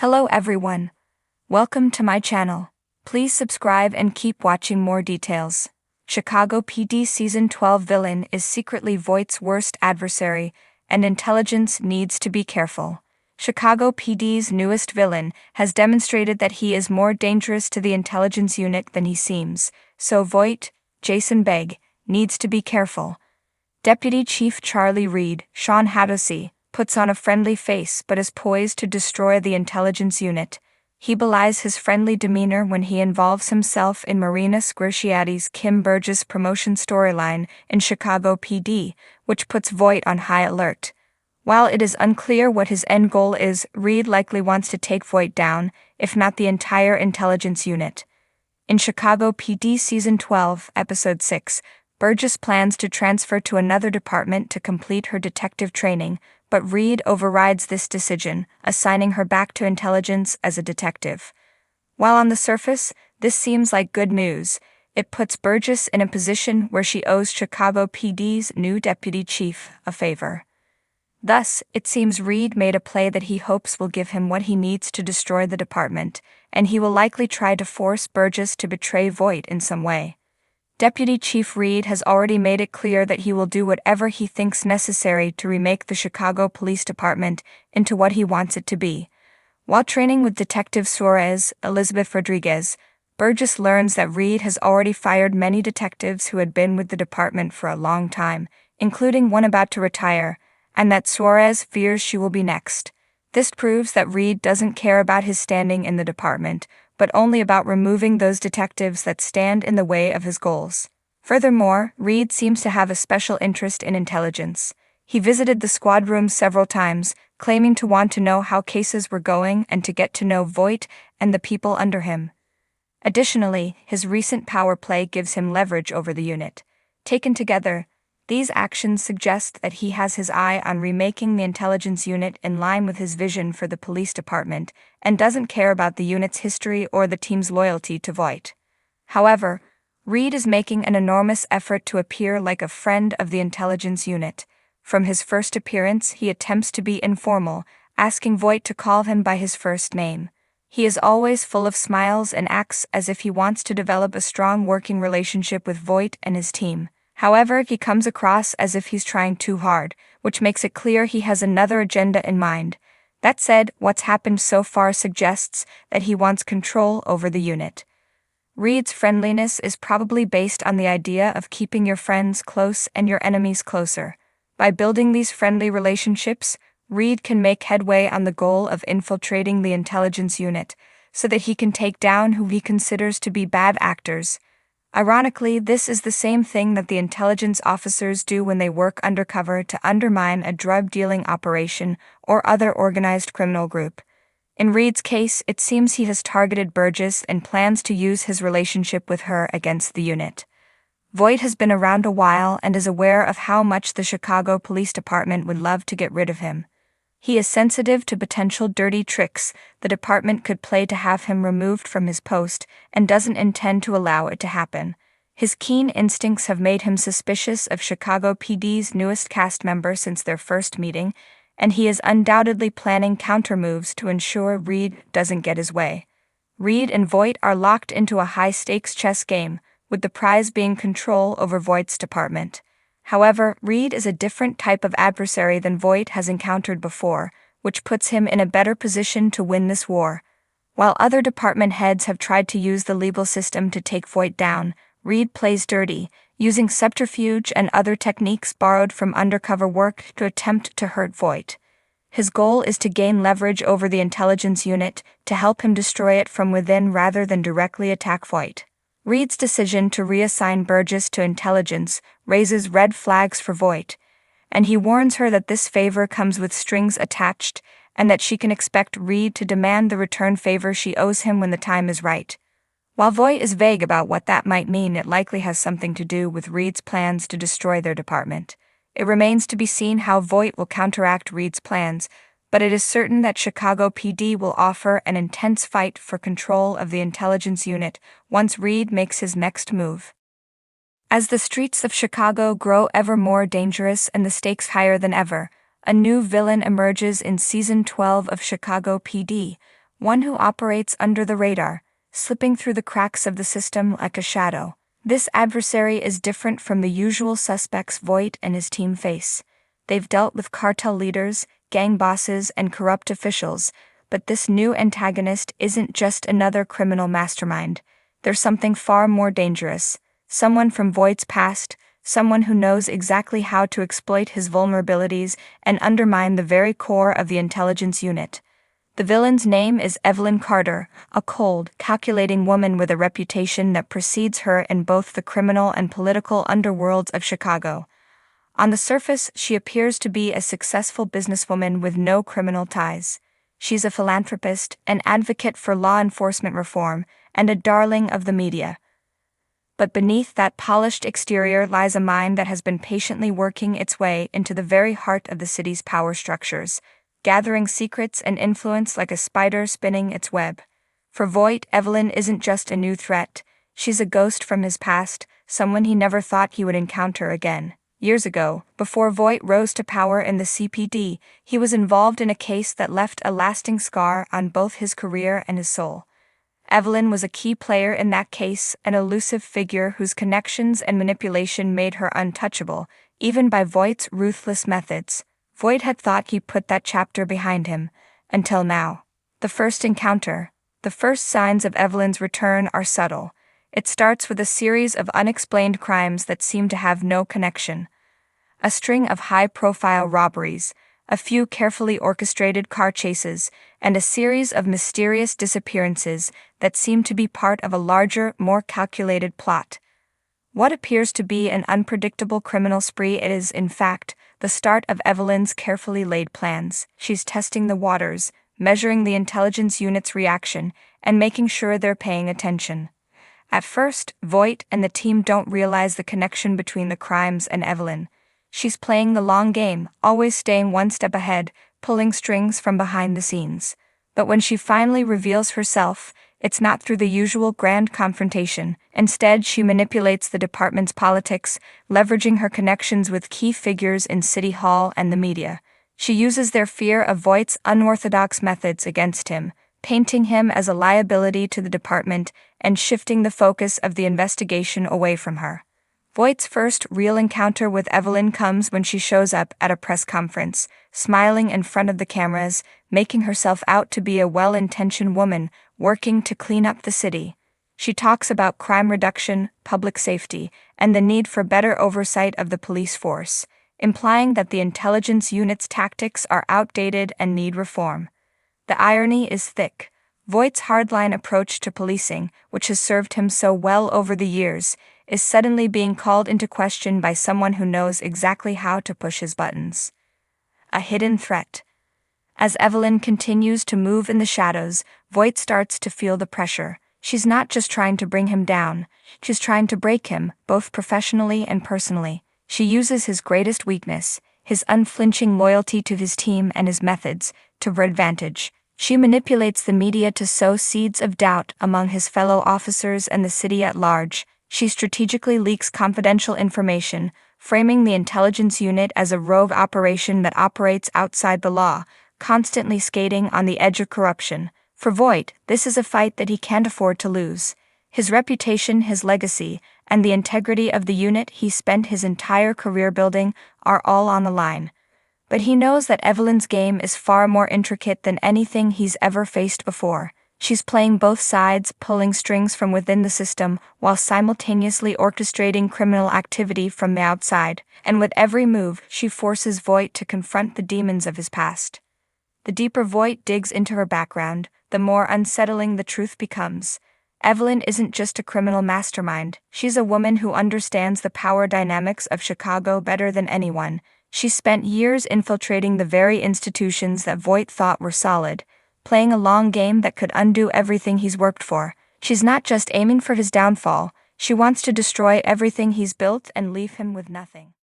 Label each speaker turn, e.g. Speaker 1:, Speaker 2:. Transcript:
Speaker 1: Hello everyone. Welcome to my channel. Please subscribe and keep watching more details. Chicago PD Season 12 villain is secretly Voight's worst adversary, and intelligence needs to be careful. Chicago PD's newest villain has demonstrated that he is more dangerous to the intelligence unit than he seems, so Voight, Jason Begg, needs to be careful. Deputy Chief Charlie Reed, Sean Hatosy, puts on a friendly face but is poised to destroy the intelligence unit. He belies his friendly demeanor when he involves himself in Marina Squirciati's Kim Burgess promotion storyline in Chicago PD, which puts Voight on high alert. While it is unclear what his end goal is, Reed likely wants to take Voight down, if not the entire intelligence unit. In Chicago PD Season 12, Episode 6, Burgess plans to transfer to another department to complete her detective training, but Reed overrides this decision, assigning her back to intelligence as a detective. While on the surface, this seems like good news, it puts Burgess in a position where she owes Chicago PD's new deputy chief a favor. Thus, it seems Reed made a play that he hopes will give him what he needs to destroy the department, and he will likely try to force Burgess to betray Voight in some way. Deputy Chief Reed has already made it clear that he will do whatever he thinks necessary to remake the Chicago Police Department into what he wants it to be. While training with Detective Suarez, Elizabeth Rodriguez, Burgess learns that Reed has already fired many detectives who had been with the department for a long time, including one about to retire, and that Suarez fears she will be next. This proves that Reed doesn't care about his standing in the department, but only about removing those detectives that stand in the way of his goals. Furthermore, Reed seems to have a special interest in intelligence. He visited the squad room several times, claiming to want to know how cases were going and to get to know Voight and the people under him. Additionally, his recent power play gives him leverage over the unit. Taken together, these actions suggest that he has his eye on remaking the intelligence unit in line with his vision for the police department, and doesn't care about the unit's history or the team's loyalty to Voight. However, Reed is making an enormous effort to appear like a friend of the intelligence unit. From his first appearance, he attempts to be informal, asking Voight to call him by his first name. He is always full of smiles and acts as if he wants to develop a strong working relationship with Voight and his team. However, he comes across as if he's trying too hard, which makes it clear he has another agenda in mind. That said, what's happened so far suggests that he wants control over the unit. Reed's friendliness is probably based on the idea of keeping your friends close and your enemies closer. By building these friendly relationships, Reed can make headway on the goal of infiltrating the intelligence unit, so that he can take down who he considers to be bad actors. Ironically, this is the same thing that the intelligence officers do when they work undercover to undermine a drug-dealing operation or other organized criminal group. In Reed's case, it seems he has targeted Burgess and plans to use his relationship with her against the unit. Voight has been around a while and is aware of how much the Chicago Police Department would love to get rid of him. He is sensitive to potential dirty tricks the department could play to have him removed from his post and doesn't intend to allow it to happen. His keen instincts have made him suspicious of Chicago PD's newest cast member since their first meeting, and he is undoubtedly planning countermoves to ensure Reed doesn't get his way. Reed and Voight are locked into a high-stakes chess game, with the prize being control over Voight's department. However, Reed is a different type of adversary than Voight has encountered before, which puts him in a better position to win this war. While other department heads have tried to use the legal system to take Voight down, Reed plays dirty, using subterfuge and other techniques borrowed from undercover work to attempt to hurt Voight. His goal is to gain leverage over the intelligence unit to help him destroy it from within rather than directly attack Voight. Reed's decision to reassign Burgess to intelligence raises red flags for Voight, and he warns her that this favor comes with strings attached and that she can expect Reed to demand the return favor she owes him when the time is right. While Voight is vague about what that might mean, it likely has something to do with Reed's plans to destroy their department. It remains to be seen how Voight will counteract Reed's plans, but it is certain that Chicago PD will offer an intense fight for control of the intelligence unit once Reed makes his next move. As the streets of Chicago grow ever more dangerous and the stakes higher than ever, a new villain emerges in Season 12 of Chicago PD, one who operates under the radar, slipping through the cracks of the system like a shadow. This adversary is different from the usual suspects Voight and his team face. They've dealt with cartel leaders, gang bosses, and corrupt officials, but this new antagonist isn't just another criminal mastermind. There's something far more dangerous. Someone from Voight's past, someone who knows exactly how to exploit his vulnerabilities and undermine the very core of the intelligence unit. The villain's name is Evelyn Carter, a cold, calculating woman with a reputation that precedes her in both the criminal and political underworlds of Chicago. On the surface, she appears to be a successful businesswoman with no criminal ties. She's a philanthropist, an advocate for law enforcement reform, and a darling of the media. But beneath that polished exterior lies a mind that has been patiently working its way into the very heart of the city's power structures, gathering secrets and influence like a spider spinning its web. For Voight, Evelyn isn't just a new threat, she's a ghost from his past, someone he never thought he would encounter again. Years ago, before Voight rose to power in the CPD, he was involved in a case that left a lasting scar on both his career and his soul. Evelyn was a key player in that case, an elusive figure whose connections and manipulation made her untouchable, even by Voight's ruthless methods. Voight had thought he put that chapter behind him, until now. The first encounter, the first signs of Evelyn's return are subtle. It starts with a series of unexplained crimes that seem to have no connection. A string of high-profile robberies, a few carefully orchestrated car chases, and a series of mysterious disappearances that seem to be part of a larger, more calculated plot. What appears to be an unpredictable criminal spree is, in fact, the start of Evelyn's carefully laid plans. She's testing the waters, measuring the intelligence unit's reaction, and making sure they're paying attention. At first, Voight and the team don't realize the connection between the crimes and Evelyn. She's playing the long game, always staying one step ahead, pulling strings from behind the scenes. But when she finally reveals herself, it's not through the usual grand confrontation. Instead, she manipulates the department's politics, leveraging her connections with key figures in City Hall and the media. She uses their fear of Voight's unorthodox methods against him, painting him as a liability to the department and shifting the focus of the investigation away from her. Voight's first real encounter with Evelyn comes when she shows up at a press conference, smiling in front of the cameras, making herself out to be a well-intentioned woman working to clean up the city. She talks about crime reduction, public safety, and the need for better oversight of the police force, implying that the intelligence unit's tactics are outdated and need reform. The irony is thick. Voight's hardline approach to policing, which has served him so well over the years, is suddenly being called into question by someone who knows exactly how to push his buttons. A hidden threat. As Evelyn continues to move in the shadows, Voight starts to feel the pressure. She's not just trying to bring him down, she's trying to break him, both professionally and personally. She uses his greatest weakness, his unflinching loyalty to his team and his methods, to her advantage. She manipulates the media to sow seeds of doubt among his fellow officers and the city at large. She strategically leaks confidential information, framing the intelligence unit as a rogue operation that operates outside the law, constantly skating on the edge of corruption. For Voight, this is a fight that he can't afford to lose. His reputation, his legacy, and the integrity of the unit he spent his entire career building are all on the line. But he knows that Evelyn's game is far more intricate than anything he's ever faced before. She's playing both sides, pulling strings from within the system, while simultaneously orchestrating criminal activity from the outside, and with every move, she forces Voight to confront the demons of his past. The deeper Voight digs into her background, the more unsettling the truth becomes. Evelyn isn't just a criminal mastermind, she's a woman who understands the power dynamics of Chicago better than anyone. She spent years infiltrating the very institutions that Voight thought were solid, playing a long game that could undo everything he's worked for. She's not just aiming for his downfall, she wants to destroy everything he's built and leave him with nothing.